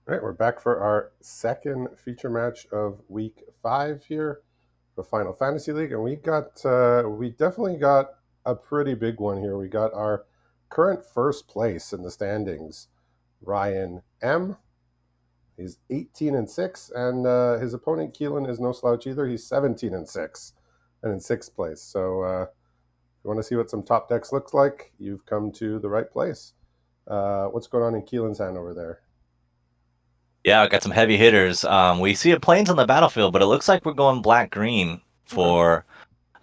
All right, we're back for our second feature match of week 5 here, the Final Fantasy League, and we definitely got a pretty big one here. We got our current first place in the standings, Ryan M. He's 18-6, and his opponent Keelan is no slouch either. He's 17-6, and in sixth place. So if you want to see what some top decks looks like, you've come to the right place. What's going on in Keelan's hand over there? Yeah, I got some heavy hitters. We see a planes on the battlefield, but it looks like we're going black green Okay. for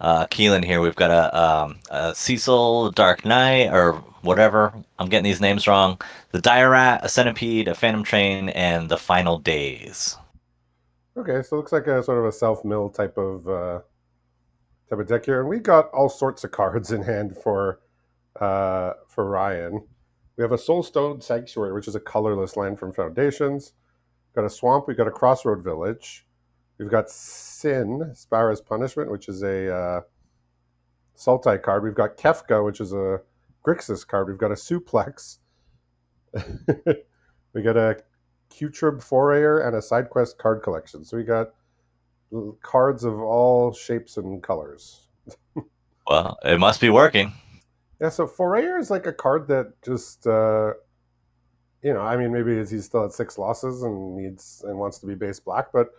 Keelan here. We've got a Cecil, Dark Knight, or whatever. I'm getting these names wrong. The Dire Rat, a Centipede, a Phantom Train, and the Final Days. Okay, so it looks like a sort of a self-mill type of deck here, and we got all sorts of cards in hand for Ryan. We have a Soulstone Sanctuary, which is a colorless land from Foundations. We've got a Swamp. We've got a Crossroad Village. We've got Sin, Spara's Punishment, which is a Sultai card. We've got Kefka, which is a Grixis card. We've got a Suplex. We got a Q-Trib Forayer and a Side Quest card collection. So we got cards of all shapes and colors. Well, it must be working. Yeah, so Forayer is like a card that just I mean, maybe he's still at 6 losses and needs and wants to be base black, but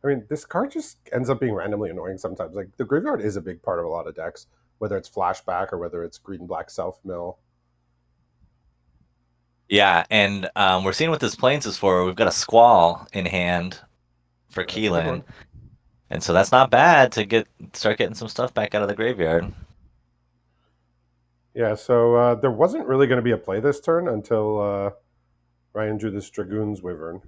I mean, this card just ends up being randomly annoying sometimes. Like the graveyard is a big part of a lot of decks, whether it's flashback or whether it's green black self mill. Yeah, and we're seeing what this planes is for. We've got a Squall in hand for That's a good one. Keelan, and so that's not bad to start getting some stuff back out of the graveyard. Yeah, so there wasn't really going to be a play this turn until Ryan drew this Dragoon's Wyvern.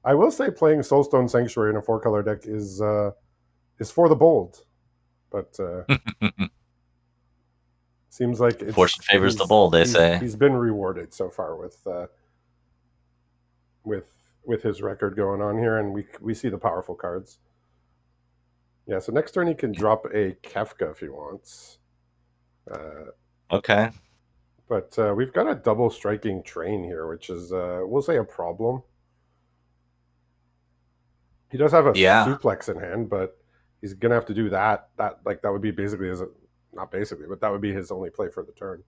I will say playing Soulstone Sanctuary in a 4 color deck is for the bold, but seems like Fortune it's favors the bold, they say. he's been rewarded so far with with his record going on here, and we see the powerful cards. Yeah, so next turn he can drop a Kefka if he wants, uh, Okay. but we've got a double striking train here, which is we'll say a problem. He does have a Yeah. suplex in hand, but he's gonna have to do that. That would be basically his not basically, but that would be his only play for the turn.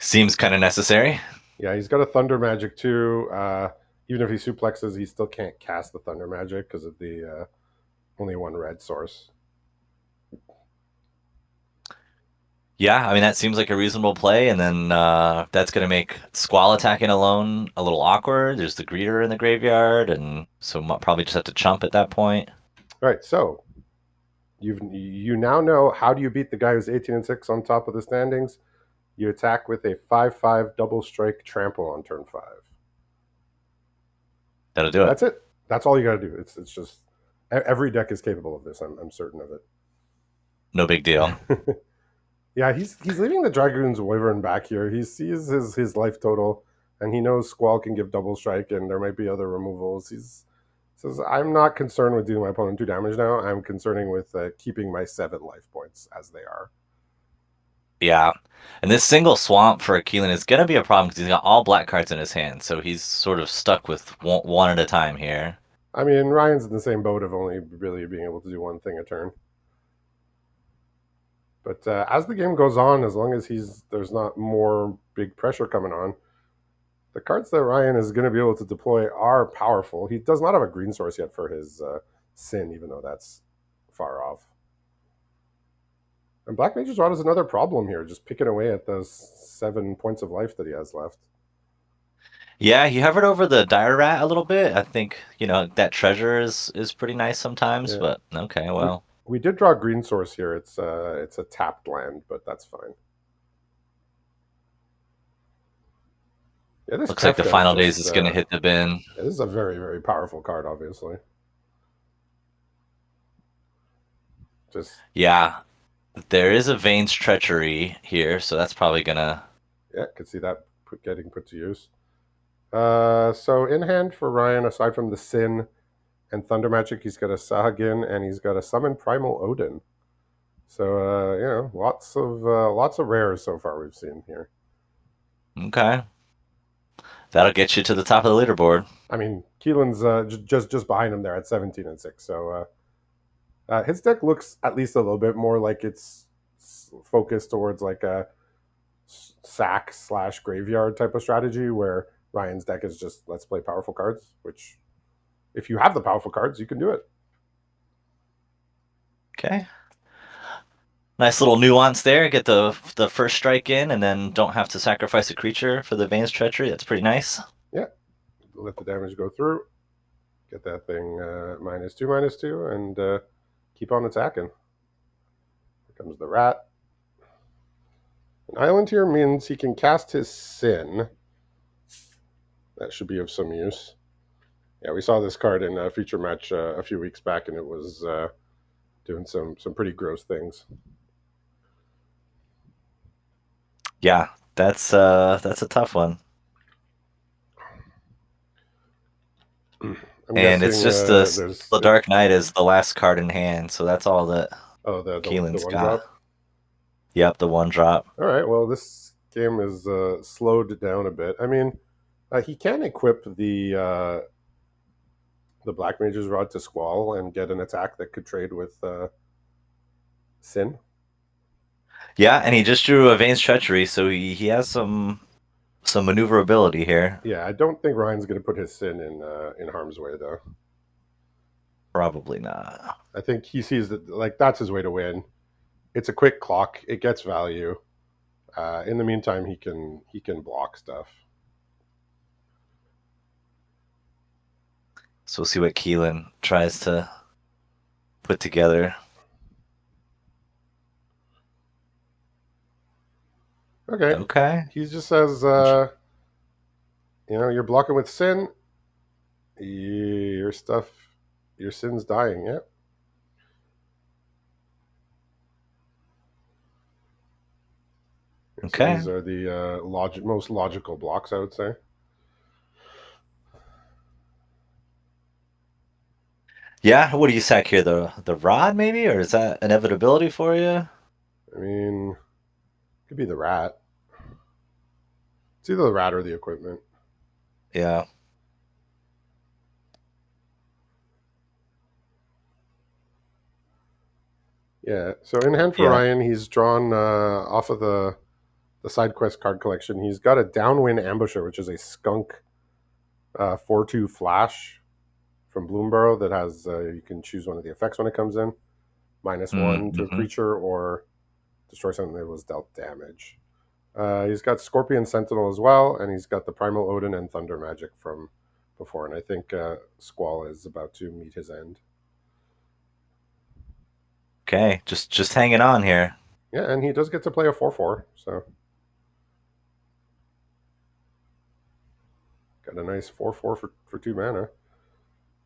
Seems kind of necessary. Yeah, he's got a Thunder Magic too. Even if he suplexes, he still can't cast the Thunder Magic because of the only one red source. Yeah, I mean that seems like a reasonable play, and then that's going to make Squall attacking alone a little awkward. There's the greeter in the graveyard, and so probably just have to chump at that point. All right, so you now know how do you beat the guy who's 18-6 on top of the standings. You attack with a 5/5 double strike trample on turn 5. That'll do it. That's it. That's all you got to do. It's just every deck is capable of this. I'm certain of No big deal. it. Yeah, he's leaving the Dragoon's Wyvern back here. He sees his life total, and he knows Squall can give double strike, and there might be other removals. He's says, "I'm not concerned with doing my opponent 2 damage now. I'm concerning with keeping my 7 life points as they are." Yeah, and this single swamp for Keelan is going to be a problem because he's got all black cards in his hand, so he's sort of stuck with one at a time here. I mean, Ryan's in the same boat of only really being able to do one thing a turn. But as the game goes on, as long as there's not more big pressure coming on, the cards that Ryan is going to be able to deploy are powerful. He does not have a green source yet for his Sin, even though that's far off. And Black Mage's Rod is another problem here, just picking away at those 7 points of life that he has left. Yeah, he hovered over the dire rat a little bit. I think, that treasure is pretty nice sometimes, Yeah, but okay, we well. we did draw a green source here. It's a tapped land, but that's fine. Yeah, this Looks like the Kefka is final days just is going to hit the bin. yeah, this is a very very powerful card. Obviously, just Yeah, there is a Veins Treachery here, so that's probably gonna. yeah, could see that getting put to use. So in hand for Ryan, aside from the Sin and Thunder Magic, he's got a Sahagin and he's got a Summon Primal Odin. So lots of rares so far we've seen here. Okay. That'll get you to the top of the leaderboard. I mean, Keelan's just behind him there at 17-6. So his deck looks at least a little bit more like it's focused towards like a sack slash graveyard type of strategy, where Ryan's deck is just let's play powerful cards. Which, if you have the powerful cards, you can do it. Okay. Nice little nuance there. Get the first strike in, and then don't have to sacrifice a creature for the Vane's Treachery. That's pretty nice. Yeah, let the damage go through. Get that thing -2/-2, and keep on attacking. Here comes the rat. An island here means he can cast his Sin. That should be of some use. Yeah, we saw this card in a feature match a few weeks back, and it was doing some pretty gross things. Yeah, that's a tough one. I'm And it's guessing just there's the Dark Knight is the last card in hand, so that's all that the Keelan's one got. drop. Yep, the one drop. All right, well this game is slowed down a bit. I mean, he can equip the Black Mage's Rod to Squall and get an attack that could trade with Sin. Yeah, and he just drew a Vane's Treachery, so he has some maneuverability here. Yeah, I don't think Ryan's going to put his Sin in harm's way though. Probably not. I think he sees that like that's his way to win. It's a quick clock. It gets value. In the meantime, he can block stuff. So we'll see what Keelan tries to put together. Okay, Okay. he just says, you're blocking with Sin. Your stuff, your Sin's dying. Yeah. So Okay. these are the most logical blocks, I would say. Yeah, what do you sack here? The rod maybe, or is that inevitability for you? I mean, it could be the rat. It's either the rat or the equipment. Yeah. Yeah. So in hand for Yeah. Ryan, he's drawn off of the side quest card collection. He's got a Downwind Ambusher, which is a skunk 4/2 flash from Bloomborough that has you can choose one of the effects when it comes in, -1 to a Mm-hmm. creature or destroy something that was dealt damage. He's got Scorpion Sentinel as well, and he's got the Primal Odin and Thunder Magic from before. And I think Squall is about to meet his end. Okay, just hanging on here. Yeah, and he does get to play a 4/4, so got a nice 4/4 for 2 mana.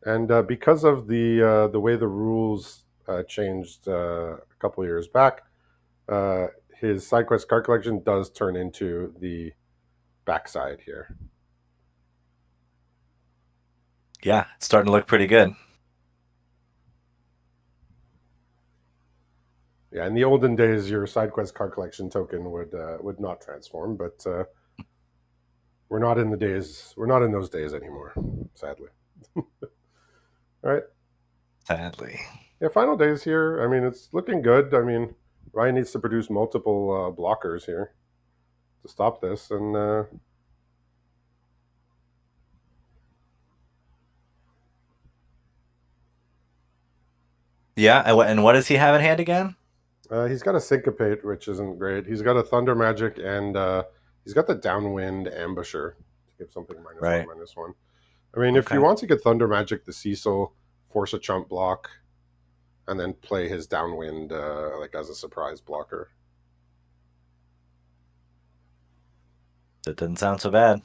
And because of the way the rules changed a couple years back, uh, his side quest card collection does turn into the backside here. Yeah, it's starting to look pretty good. Yeah, in the olden days, your side quest card collection token would not transform, but we're not in the days. We're not in those days anymore, sadly. All right. Sadly. Yeah, final days here. I mean, it's looking good. I mean, Ryan needs to produce multiple blockers here to stop this, and Yeah, and what does he have in hand again? he's got a syncopate, which isn't great. He's got a thunder magic, and he's got the downwind ambusher to give something -1, Right. -1. I mean, if he Okay. wants to get thunder magic, the Cecil, force a chump block, and then play his downwind like as a surprise blocker. That doesn't sound so bad.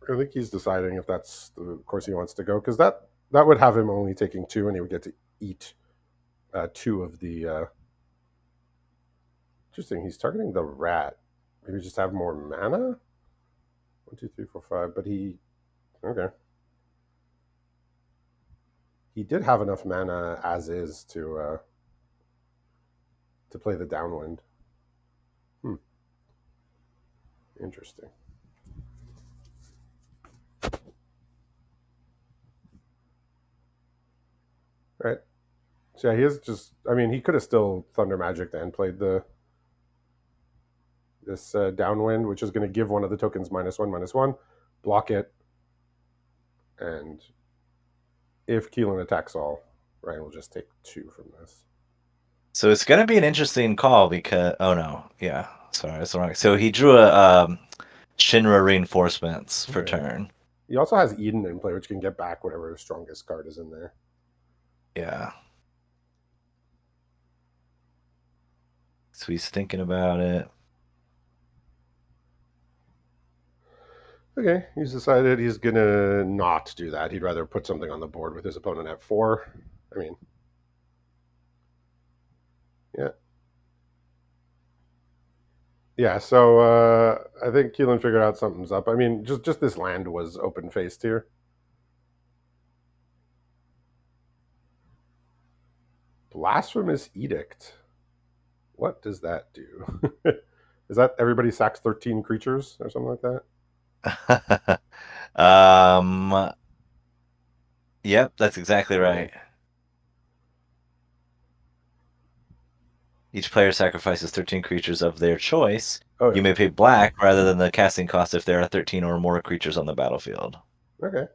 I think he's deciding if that's the course he wants to go, because that would have him only taking 2, and he would get to eat 2 of the. Interesting. He's targeting the rat. Maybe just have more mana. 1, 2, 3, 4, 5. But he okay. He did have enough mana as is to play the downwind. Hmm. Interesting. Right. So yeah, he is just. I mean, he could have still Thunder Magic and played the this downwind, which is going to give one of the tokens -1/-1, block it, and if Keelan attacks all, Ryan will just take 2 from this. So it's gonna be an interesting call because oh no, yeah, sorry, that's the wrong. So he drew a Shinra reinforcements for Right. turn. He also has Eden in play, which can get back whatever his strongest card is in there. Yeah. So he's thinking about it. Okay, he's decided he's gonna not do that. He'd rather put something on the board with his opponent at 4. I mean, yeah, yeah. So I think Keelan figured out something's up. I mean, just this land was open faced here. Blasphemous Edict. What does that do? Is that everybody sacks 13 creatures or something like that? um. Yep, that's exactly Okay. right. Each player sacrifices 13 creatures of their choice. Oh You yeah. may pay black rather than the casting cost if there are 13 or more creatures on the battlefield. Okay.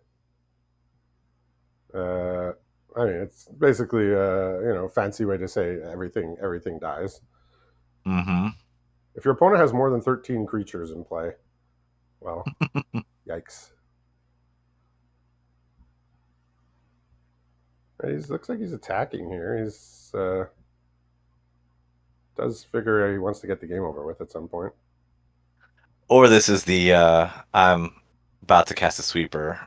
Uh, I mean, it's basically fancy way to say everything dies. Mm-hmm. If your opponent has more than 13 creatures in play, well, yikes. He looks like he's attacking here. He's does figure he wants to get the game over with at some point. Or this is the I'm about to cast a sweeper.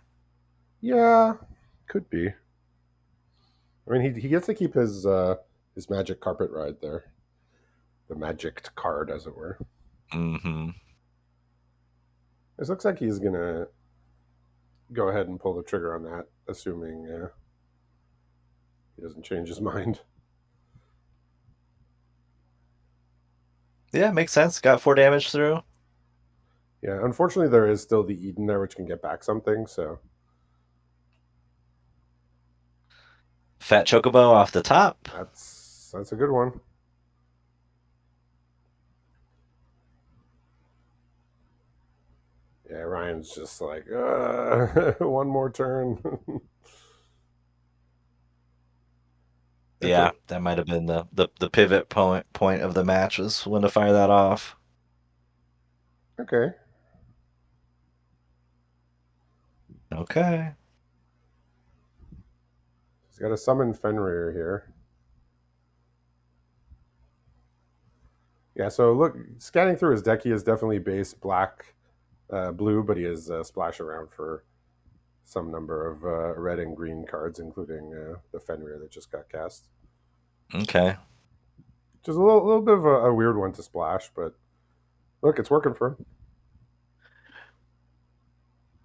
Yeah, could be. I mean, he gets to keep his magic carpet ride there, the magic card, as it were. Mm-hmm. It looks like he's gonna go ahead and pull the trigger on that, assuming he doesn't change his mind. Yeah, makes sense. Got 4 damage through. Yeah, unfortunately, there is still the Eden there, which can get back something. So Fat Chocobo off the top. that's a good one. Yeah, Ryan's just like one more turn. It's a Yeah, that might have been the pivot point of the match was when to fire that off. okay. Okay. He's got to summon Fenrir here. Yeah, so look, scanning through his deck, he is definitely base black, blue, but he has splash around for some number of red and green cards, including the Fenrir that just got cast. Okay. Just a little bit of a weird one to splash, but look, it's working for him.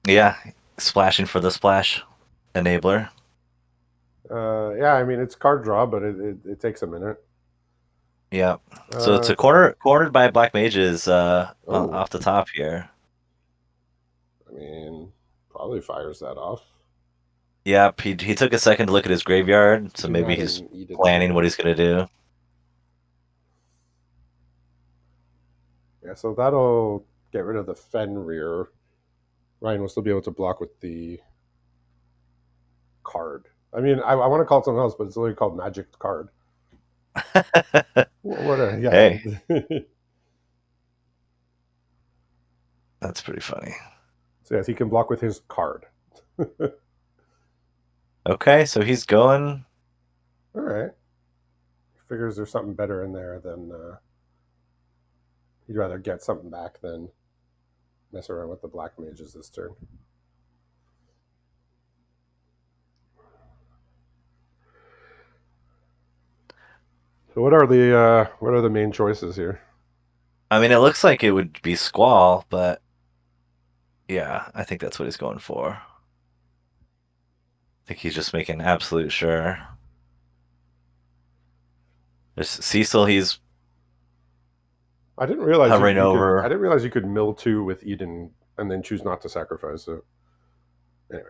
Yeah, splashing for the splash enabler. Yeah, I mean it's card draw, but it takes a minute. Yeah. So it's Uh, a cornered by black mages oh, off the top here. I mean, probably fires that off. Yep, he took a second to look at his graveyard, so Do maybe not he's in Eden planning what here. he's gonna do. Yeah, so that'll get rid of the Fenrir. Ryan will still be able to block with the card. I mean, I want to call it something else, but it's literally called Magic Card. What a Hey, yeah. that's pretty funny. So yes, he can block with his card. All Okay, so he's going. right. Figures there's something better in there than he'd rather get something back than mess around with the black mages this turn. So what are the main choices here? I mean, it looks like it would be Squall, but yeah, I think that's what he's going for. I think he's just making absolute sure. There's Cecil, he's I didn't realize hovering you could. I over. didn't realize you could mill two with Eden and then choose not to sacrifice it. Anyway,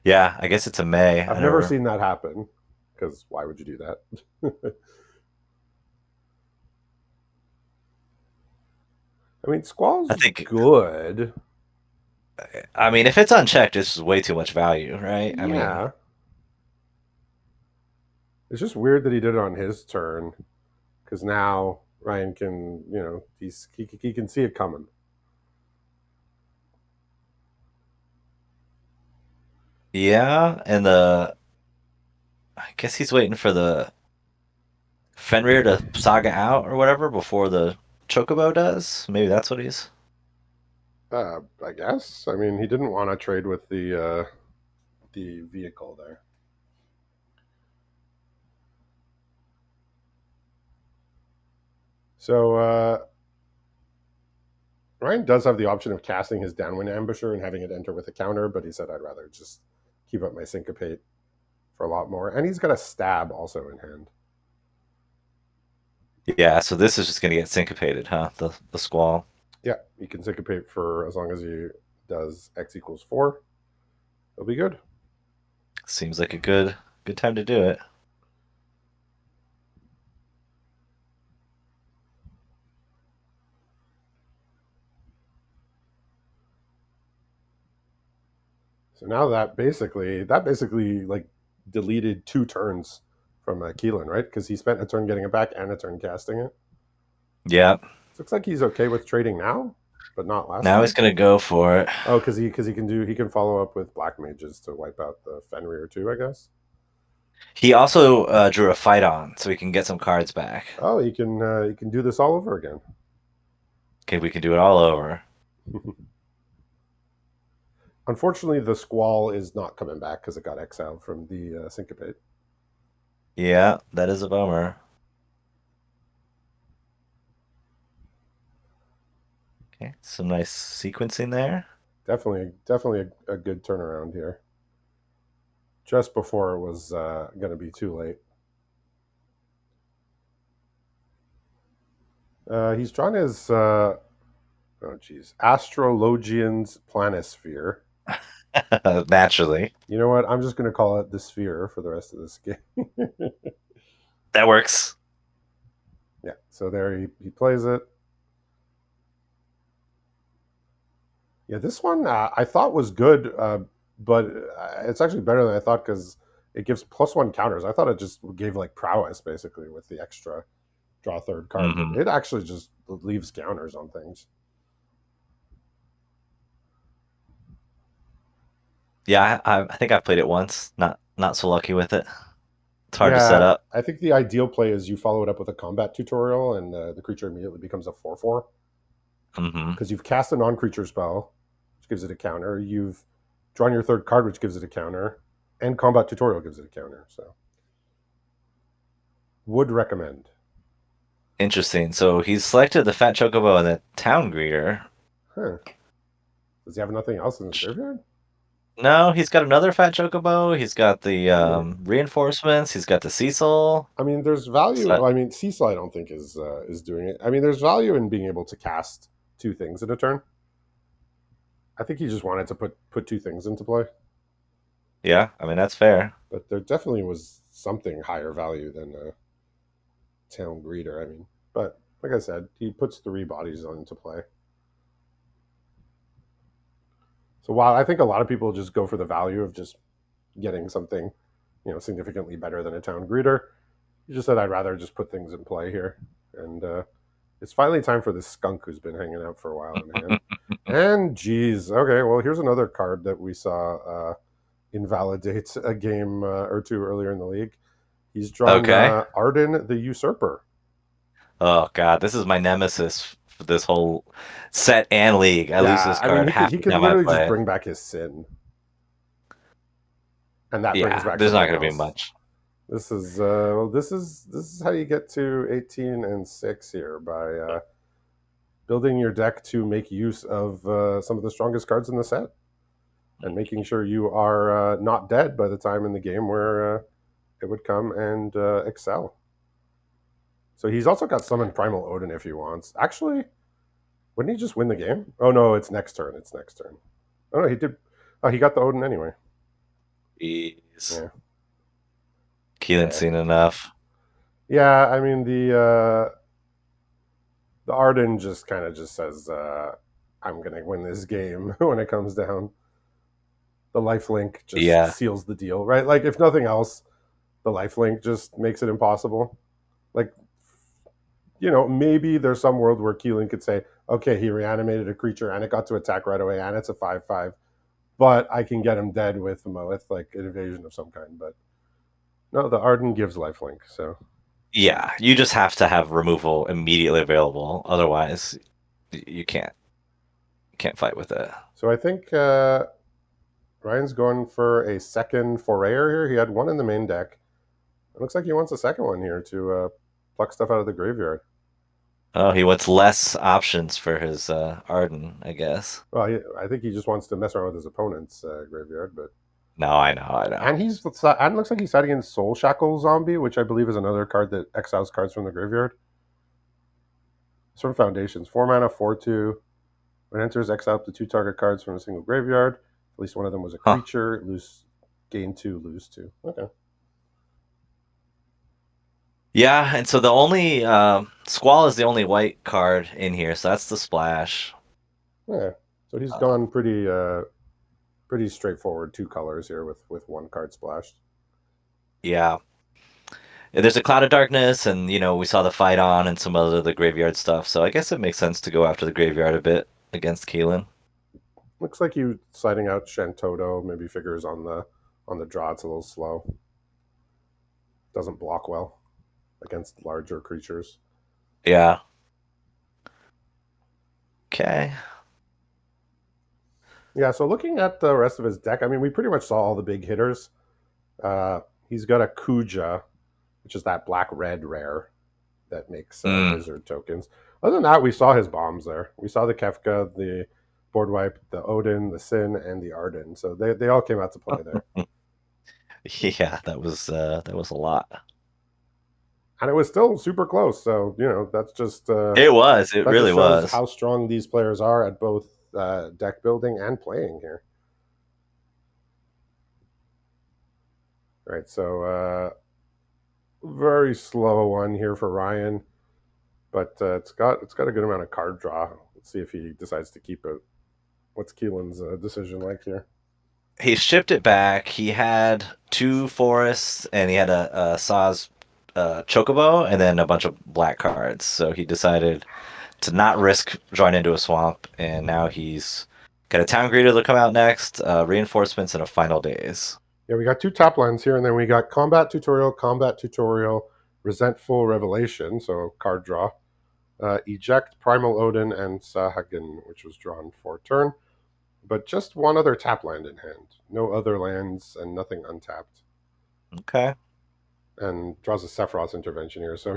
Yeah, I guess it's a May. I've I never never. seen that happen. Because why would you do that? I mean, I Squall's think. good. I mean, if it's unchecked, it's way too much value, right? I mean, Yeah, it's just weird that he did it on his turn because now Ryan can, he can see it coming. yeah, and the I guess he's waiting for the Fenrir to saga out or whatever before the Chocobo does. Maybe that's what he's. I guess. I mean, he didn't want to trade with the vehicle there. So Ryan does have the option of casting his downwind ambusher and having it enter with a counter, but he said I'd rather just keep up my syncopate for a lot more. And he's got a stab also in hand. Yeah, so this is just gonna get syncopated, huh? The squall. Yeah, he can syncopate for as long as he does x equals 4. It'll be good. Seems like a good time to do it. So now that basically like deleted 2 turns from Keelan, right? Because he spent a turn getting it back and a turn casting it. Yeah. So looks like he's okay with trading now, but not last Now he's turn. gonna go for it. Oh, because he can follow up with black mages to wipe out the Fenrir too, I guess. He also drew a fight on, so he can get some cards back. Oh, he can do this all over again. Okay, we can do it all over. Unfortunately, the Squall is not coming back because it got exiled from the Syncopate. Yeah, that is a bummer. Okay, some nice sequencing there. Definitely a good turnaround here. Just before it was going to be too late. He's drawn his Astrologian's Planisphere. Naturally. You know what? I'm just going to call it the Sphere for the rest of this game. That works. Yeah. So there he plays it. Yeah, this one I thought was good, but it's actually better than I thought because it gives +1 counters. I thought it just gave like prowess basically with the extra draw third card, but Hmm. it actually just leaves counters on things. Yeah, I think I've played it once. Not so lucky with it. It's hard to set Yeah, up. I think the ideal play is you follow it up with a combat tutorial, and the creature immediately becomes a 4/4 Hmm. because you've cast a non-creature spell, which gives it a counter. You've drawn your third card, which gives it a counter, and combat tutorial gives it a counter. So, would recommend. Interesting. So he's selected the Fat Chocobo and the Town Greeter. Huh? Does he have nothing else in his graveyard? No, he's got another Fat Chocobo. He's got the Hmm. reinforcements. He's got the Cecil. I mean, there's value. So, I mean, Cecil, I don't think is doing it. I mean, there's value in being able to cast 2 things at a turn. I think he just wanted to put 2 things into play, yeah, I mean that's fair. but there definitely was something higher value than a town greeter. I mean, but like I said, he puts 3 bodies into play. So while I think a lot of people just go for the value of just getting something, significantly better than a town greeter, he just said I'd rather just put things in play here, and it's finally time for this skunk who's been hanging out for a while in hand. And geez, okay, well here's another card that we saw invalidate a game or two earlier in the league. He's drawn Okay. Arden the Usurper. Oh God, this is my nemesis for this whole set and league. I lose Yeah, this I mean card he could half he the could time I literally just play it. bring back his sin, and that brings Yeah, back there's not something going to be else. much. This is how you get to 18-6 here by building your deck to make use of some of the strongest cards in the set and making sure you are not dead by the time in the game where it would come and excel. So he's also got summon Primal Odin if he wants. Actually, wouldn't he just win the game? Oh no, it's next turn. It's next turn. Oh no, he did. Oh, he got the Odin anyway. Jeez. Yeah, Keelan's yeah, seen enough. yeah. I mean the Arden just kind of just says, "I'm gonna win this game" when it comes down. The lifelink just Yeah. seals the deal, right? Like if nothing else, the lifelink just makes it impossible. Like maybe there's some world where Keelan could say, "Okay, he reanimated a creature and it got to attack right away, and it's a 5/5, but I can get him dead with like an evasion of some kind." But no, the Arden gives lifelink, so Yeah. You just have to have removal immediately available. Otherwise, you can't fight with it. I think Ryan's going for a second forayer here. He had one in the main deck. It looks like he wants a second one here to pluck stuff out of the graveyard. Oh, he wants less options for his Arden, I guess. Well, I think he just wants to mess around with his opponent's graveyard, but No, I know, I know. and it looks like he's siding in Soul Shackle Zombie, which I believe is another card that exiles cards from the graveyard. Sort of foundations. 4 mana, 4/2. When it enters, exile up to 2 target cards from a single graveyard. At least one of them was a Huh. creature. Gain 2, lose 2. Okay. Yeah, and so the only Squall is the only white card in here, so that's the splash. Yeah. So he's Uh, gone pretty straightforward 2 colors here with 1 card splashed. yeah. There's a cloud of darkness, and we saw the fight on and some other the graveyard stuff. So I guess it makes sense to go after the graveyard a bit against Keelan. Looks like you siding out Shantoto maybe figures on the draw. It's a little slow. Doesn't block well against larger creatures. Yeah. Okay. Yeah. So looking at the rest of his deck, I mean, we pretty much saw all the big hitters. Uh, he's got a Kuja, which is that black red rare that makes Mm. wizard tokens. Other than that, we saw his bombs there. We saw the Kefka, the board wipe, the Odin, the Sin, and the Arden. So they all came out to play there. Yeah, that was a lot. And it was still super close. So that's just It was. It that just really shows was. how strong these players are at both deck building and playing here. Right. So very slow one here for Ryan, but it's got a good amount of card draw. Let's see if he decides to keep it. What's Keelan's decision like here? He shipped it back. He had two forests, and he had a Saw's Chocobo, and then a bunch of black cards. So he decided to not risk drawing into a swamp, and now he's got a town greeter to come out next, reinforcements, and a final days. Yeah, we got 2 top lines here, and then we got combat tutorial, resentful revelation, so card draw, eject, primal Odin, and Sahagin, which was drawn for turn, but just one other tap land in hand, no other lands and nothing untapped, Okay. and draws a Sephiroth's intervention here. So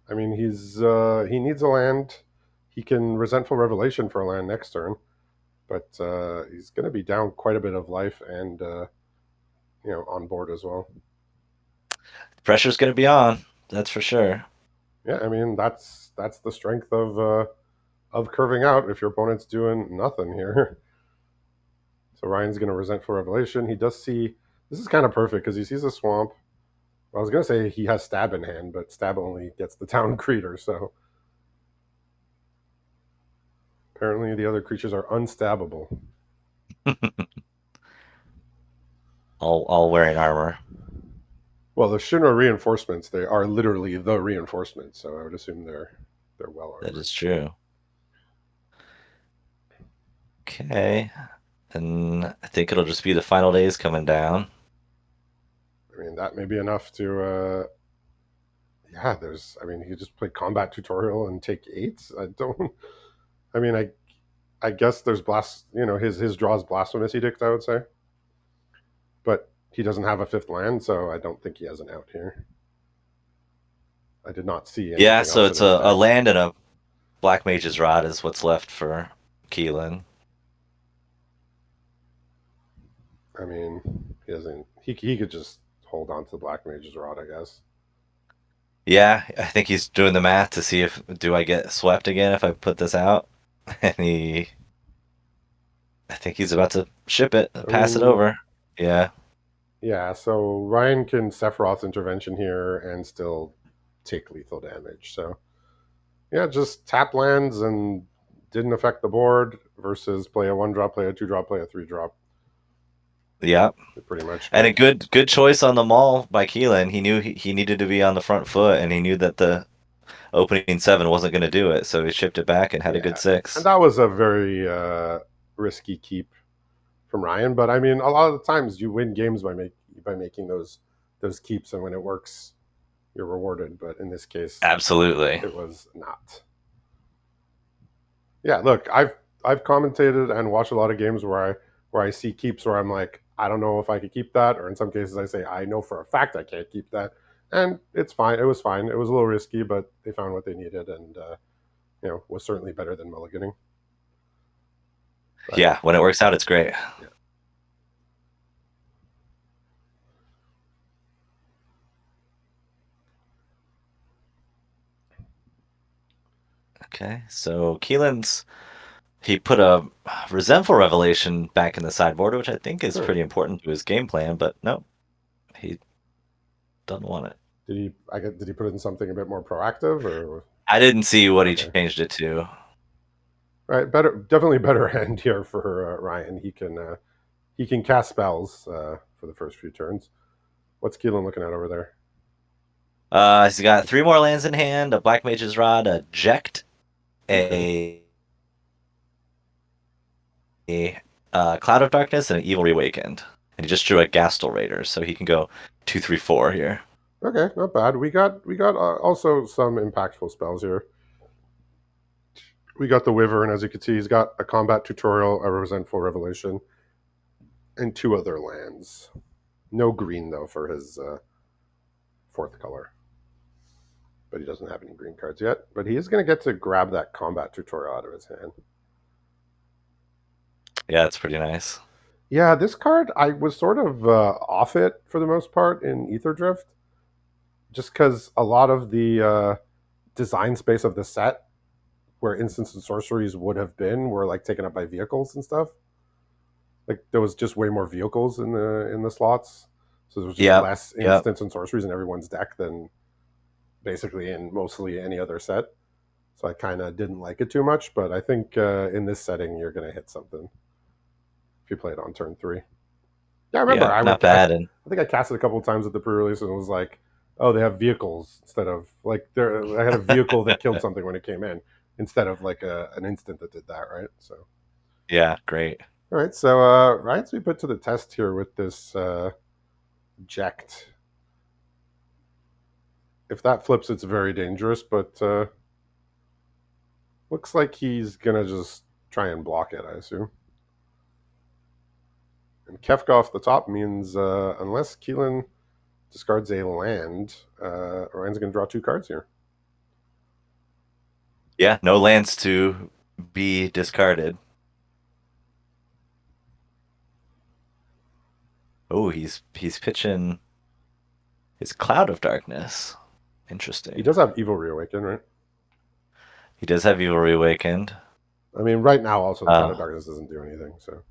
I mean, he needs a land. He can resentful revelation for a land next turn, but he's going to be down quite a bit of life and on board as well. Pressure's going to be on. That's for sure. Yeah, I mean that's the strength of curving out if your opponent's doing nothing here. So Ryan's going to resentful revelation. He does see this is kind of perfect because he sees a swamp. I was going to say he has stab in hand, but stab only gets the town creator. So apparently the other creatures are unstabbable. All wearing armor. Well, the Shinra reinforcements they are literally the reinforcements, so I would assume they're well That armored. is true. Okay. And I think it'll just be the final days coming down. I mean that may be enough to yeah. There's I mean he just played combat tutorial and take 8s. I don't. I mean I guess there's his draws blasphemous edict I would say, but he doesn't have a 5th land, so I don't think he has an out here. I did not see Yeah, anything so else in it's his a deck. land and a Black Mage's Rod is what's left for Keelan. I mean he doesn't he could just hold on to the Black Mage's Rod I guess. Yeah, I think he's doing the math to see if do I get swept again if I put this out, and I think he's about to ship it, I pass it mean, over. Yeah, yeah, so Ryan can Sephiroth intervention here and still take lethal damage. So yeah, just tap lands and didn't affect the board versus play a one drop, play a two drop, play a three drop. yeah, It pretty much and a goes. good choice on the maul by Keelan. He knew he needed to be on the front foot, and he knew that the opening seven wasn't going to do it, so he shipped it back and had a good Yeah, and six. that was a very risky keep from Ryan. But I mean, a lot of the times you win games by making those keeps, and when it works, you're rewarded. But in this case, Absolutely. it was not. Yeah, look, I've commentated and watched a lot of games where I see keeps where I'm like, I don't know if I could keep that, or in some cases I say I know for a fact I can't keep that, and it's fine. It was fine. It was a little risky, but they found what they needed, and was certainly better than mulliganing. But Yeah, when it works out, it's great. yeah, Okay, so he put a resentful revelation back in the sideboard, which I think is huh. pretty important to his game plan, but no, he doesn't want it. Did he put in something a bit more proactive or I didn't see what he okay? changed it to. Right, better, definitely better hand here for Ryan. He can cast spells for the first few turns. What's Keelan looking at over there? He's got three more lands in hand: a Black Mage's Rod, a Ject, Okay. a Cloud of Darkness, and an Evil Reawakened. And he just drew a Gastel Raider, so he can go 2, 3, 4 here. Okay, not bad. We got also some impactful spells here. We got the Wyvern, as you can see. He's got a combat tutorial, a resentful revelation, and two other lands. No green though for his fourth color, but he doesn't have any green cards yet. But he is going to get to grab that combat tutorial out of his hand. Yeah, it's pretty nice. Yeah, this card I was sort of off it for the most part in Ether Drift, just because a lot of the design space of the set where instants and sorceries would have been were like taken up by vehicles and stuff. Like there was just way more vehicles in the slots, so there was just Yep, less yep. instants and sorceries in everyone's deck than basically in mostly any other set. So I kind of didn't like it too much, but I think in this setting you're going to hit something if you play it on turn three. Yeah, I remember Yeah, not bad. And I think I cast it a couple of times at the pre-release and it was like, oh, they have vehicles instead of like there. I had a vehicle that killed something when it came in instead of like an instant that did that, right? So yeah, great. all right, so Ryan's we put to the test here with this Ject. If that flips, it's very dangerous, but looks like he's gonna just try and block it, I assume. And Kefka off the top means unless Keelan discards a land, Ryan's gonna draw two cards here. Yeah, no lands to be discarded. Oh, he's pitching his Cloud of Darkness. He Interesting. does have Evil Reawaken, right? He does have Evil Reawakened. I mean, right now also the Cloud of Uh, Darkness doesn't do anything. So,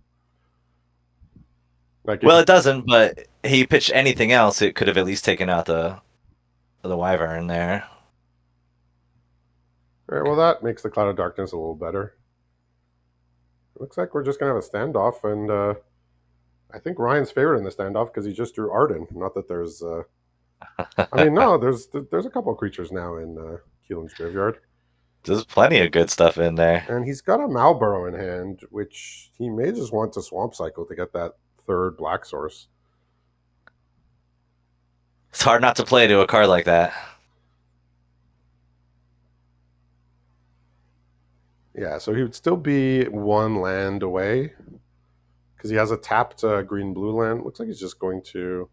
like, if well, he, it doesn't, but he pitched anything else, it could have at least taken out the Wyvern there. all right, well, that makes the Cloud of Darkness a little better. It looks like we're just gonna have a standoff, and I think Ryan's favorite in the standoff because he just drew Arden. Not that there's, I mean, no, there's a couple of creatures now in Keelan's graveyard, There's plenty of good stuff in there. and he's got a Malboro in hand, which he may just want to Swamp Cycle to get that third black source. It's hard not to play to a card like that. Yeah, so he would still be one land away because he has a tapped green blue land. Looks like he's just going to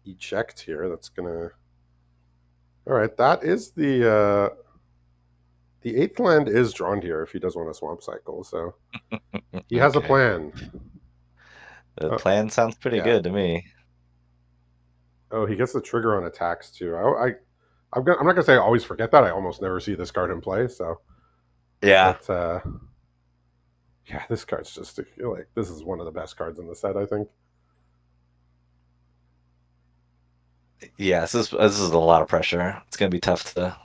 eject here. That's gonna. All right, that is the eighth land is drawn here if he does want a swamp cycle. So he has a Okay. plan. The Oh, plan sounds pretty yeah. good to me. Oh, he gets the trigger on attacks too. I'm not gonna say I always forget that. I almost never see this card in play. So, Yeah, but yeah, this card's just like this is one of the best cards in the set. I think. yeah. This is a lot of pressure. It's gonna be tough to.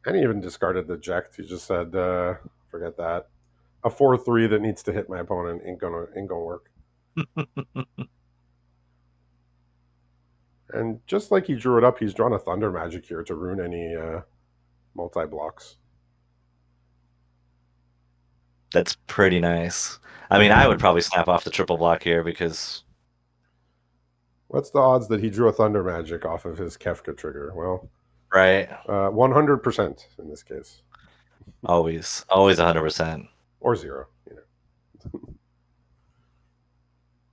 And he even discarded the Ject. He just said, "Forget that. A 4/3 that needs to hit my opponent ain't gonna work." And just like he drew it up, he's drawn a Thunder Magic here to ruin any multi blocks. That's pretty nice. I mean, I would probably snap off the triple block here because What's the odds that he drew a Thunder Magic off of his Kefka trigger? Well, right, 100% in this case, always 100%. or zero.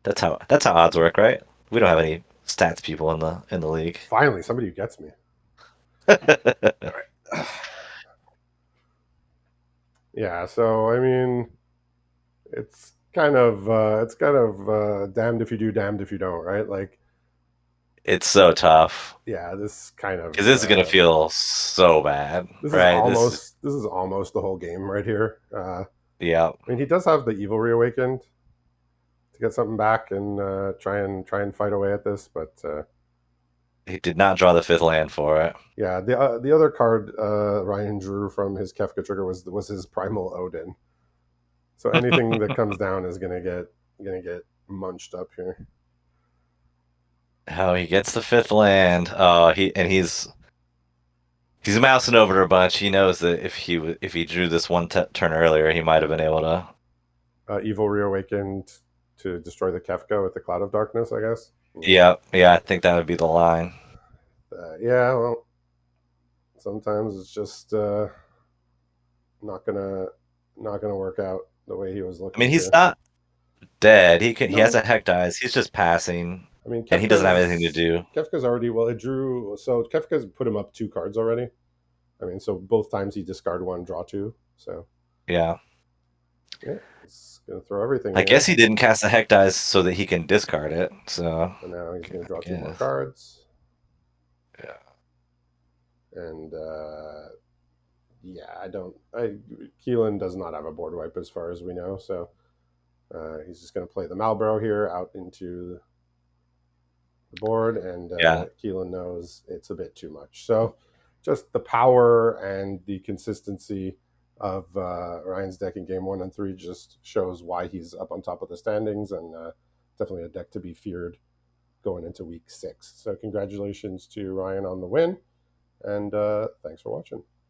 That's how odds work, right? We don't have any stats people in the league. Finally, somebody who gets me. All right. Yeah. So I mean, it's kind of damned if you do, damned if you don't, right? Like, It's so tough yeah, this kind of because this is gonna feel so bad, this is right? This is almost the whole game right here. yeah. I mean, he does have the evil reawakened to get something back and try and fight away at this, but He did not draw the fifth land for it. yeah, the other card Ryan drew from his Kefka trigger was his Primal Odin. So anything that comes down is gonna get munched up here. Oh, he gets the fifth land. Oh, he's mousing over a bunch. He knows that if he drew this one turn earlier, he might have been able to. Evil reawakened to destroy the Kefka with the Cloud of Darkness, I guess. Yeah, yeah. I think that would be the line. Yeah, well, sometimes it's just not gonna not gonna work out the way he was I mean, looking he's to. not dead. He has No, a heck dice. He's just passing, I mean and he doesn't have anything to do. Kefka's already well. It drew so Kefka's put him up two cards already. I mean, so both times he discard one, draw two. So Yeah. yeah, he's gonna throw everything I guess here. he didn't cast the heck dice so that he can discard it. So So now he's gonna I draw two more guess. cards, Yeah. and yeah, I don't. Keelan does not have a board wipe as far as we know, so he's just gonna play the Malboro here out into the board, and Yeah. Keelan knows it's a bit too much. So just the power and the consistency of Ryan's deck in game 1 and 3 just shows why he's up on top of the standings, and definitely a deck to be feared going into week 6. So congratulations to Ryan on the win, and thanks for watching.